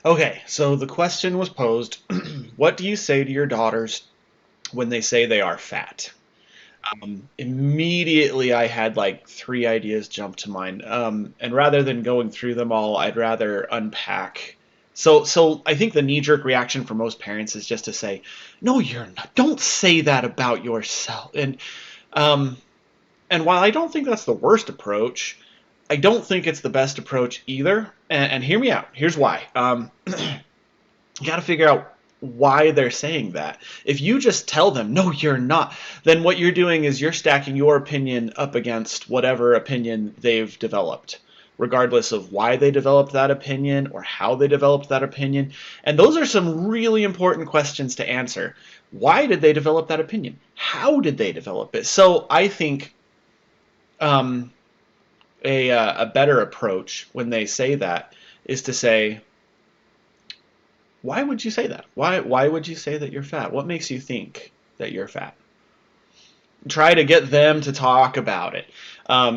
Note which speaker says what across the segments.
Speaker 1: Okay, so the question was posed, what do you say to your daughters when they say they are fat? Immediately I had like three ideas jump to mind. And rather than going through them all, I'd rather unpack. So I think the knee-jerk reaction for most parents is just to say, "No, you're not. Don't say that about yourself." Um, and while I don't think that's the worst approach, I don't think it's the best approach either. And hear me out. Here's why. You got to figure out why they're saying that. If you just tell them, no, you're not, then what you're doing is you're stacking your opinion up against whatever opinion they've developed, regardless of why they developed that opinion or how they developed that opinion. And those are some really important questions to answer. Why did they develop that opinion? How did they develop it? So I think um, a better approach when they say that is to say, why would you say that? Why would you say that you're fat? What makes you think that you're fat? Try to get them to talk about it.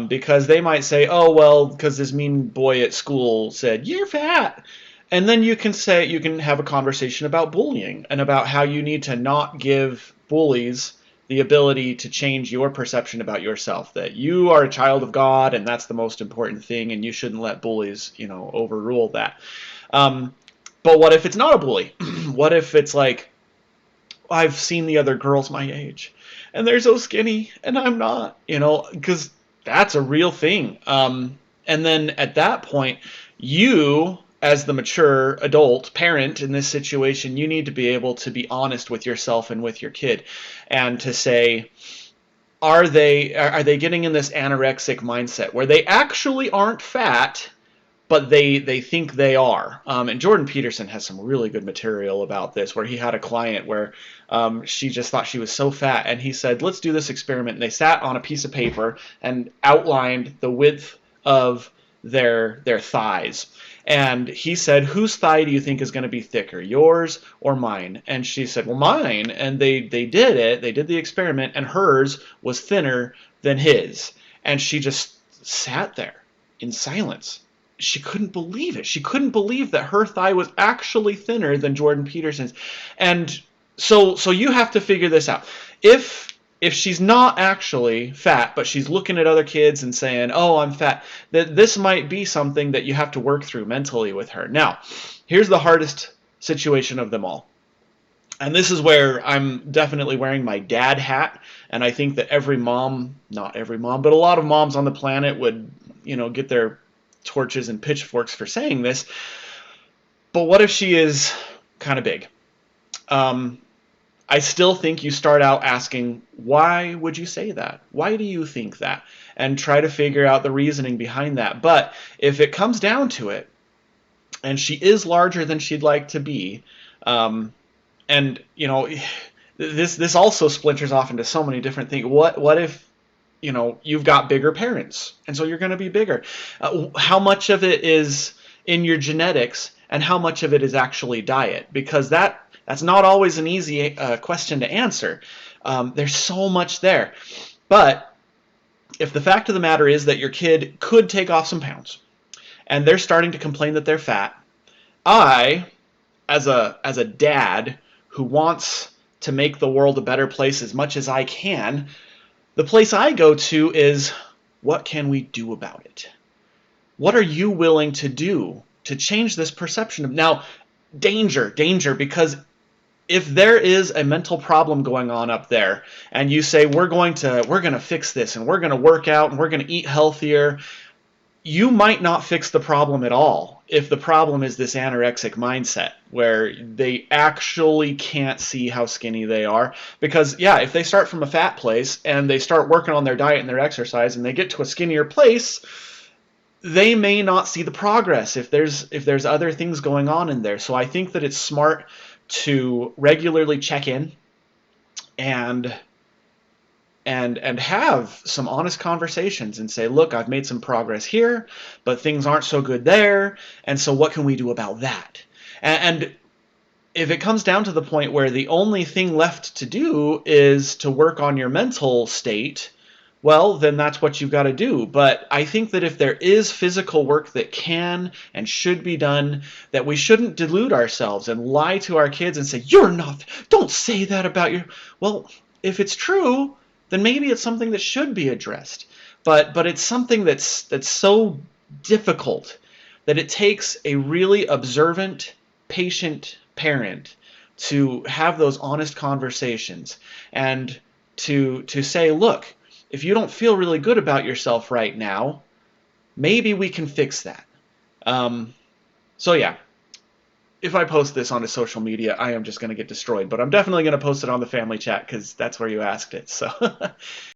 Speaker 1: Because they might say, oh, well, because this mean boy at school said, you're fat. And then you can have a conversation about bullying and about how you need to not give bullies the ability to change your perception about yourself, that you are a child of God and that's the most important thing and you shouldn't let bullies, overrule that. Um, but what if it's not a bully? What if it's like, I've seen the other girls my age, and they're so skinny, and I'm not, because that's a real thing. And then at that point, you, as the mature adult parent in this situation, you need to be able to be honest with yourself and with your kid, and to say, are they getting in this anorexic mindset where they actually aren't fat, but they think they are. And Jordan Peterson has some really good material about this, where he had a client where she just thought she was so fat, and he said, "Let's do this experiment." And they sat on a piece of paper and outlined the width of their thighs. And he said, "Whose thigh do you think is going to be thicker, yours or mine?" And she said, "Well, mine." And they did it. They did the experiment, and hers was thinner than his. And she just sat there in silence. She couldn't believe it. She couldn't believe that her thigh was actually thinner than Jordan Peterson's. And so you have to figure this out. If she's not actually fat, but she's looking at other kids and saying, "Oh, I'm fat," that this might be something that you have to work through mentally with her. Now, here's the hardest situation of them all. And this is where I'm definitely wearing my dad hat, and I think that every mom, not every mom, but a lot of moms on the planet would, get their torches and pitchforks for saying this. But what if she is kind of big? Um, I still think you start out asking, why would you say that? Why do you think that? And try to figure out the reasoning behind that. But if it comes down to it, and she is larger than she'd like to be, and this also splinters off into so many different things. What if you've got bigger parents, and so you're going to be bigger? How much of it is in your genetics, and how much of it is actually diet? Because that's not always an easy question to answer. There's so much there. But if the fact of the matter is that your kid could take off some pounds, and they're starting to complain that they're fat, I, as a dad who wants to make the world a better place as much as I can, the place I go to is, what can we do about it? What are you willing to do to change this perception of now? Danger, because if there is a mental problem going on up there, and you say we're going to fix this, and we're going to work out, and we're going to eat healthier, you might not fix the problem at all if the problem is this anorexic mindset where they actually can't see how skinny they are. Because, yeah, if they start from a fat place and they start working on their diet and their exercise and they get to a skinnier place, they may not see the progress if there's other things going on in there. So I think that it's smart to regularly check in and have some honest conversations and say, look, I've made some progress here, but things aren't so good there, and so what can we do about that? And if it comes down to the point where the only thing left to do is to work on your mental state, well, then that's what you've got to do. But I think that if there is physical work that can and should be done, that we shouldn't delude ourselves and lie to our kids and say, you're not, don't say that about your. Well, if it's true, then maybe it's something that should be addressed. But it's something that's so difficult that it takes a really observant, patient parent to have those honest conversations and to say, look, if you don't feel really good about yourself right now, maybe we can fix that. Um, so yeah, if I post this onto social media, I am just going to get destroyed. But I'm definitely going to post it on the family chat because that's where you asked it. So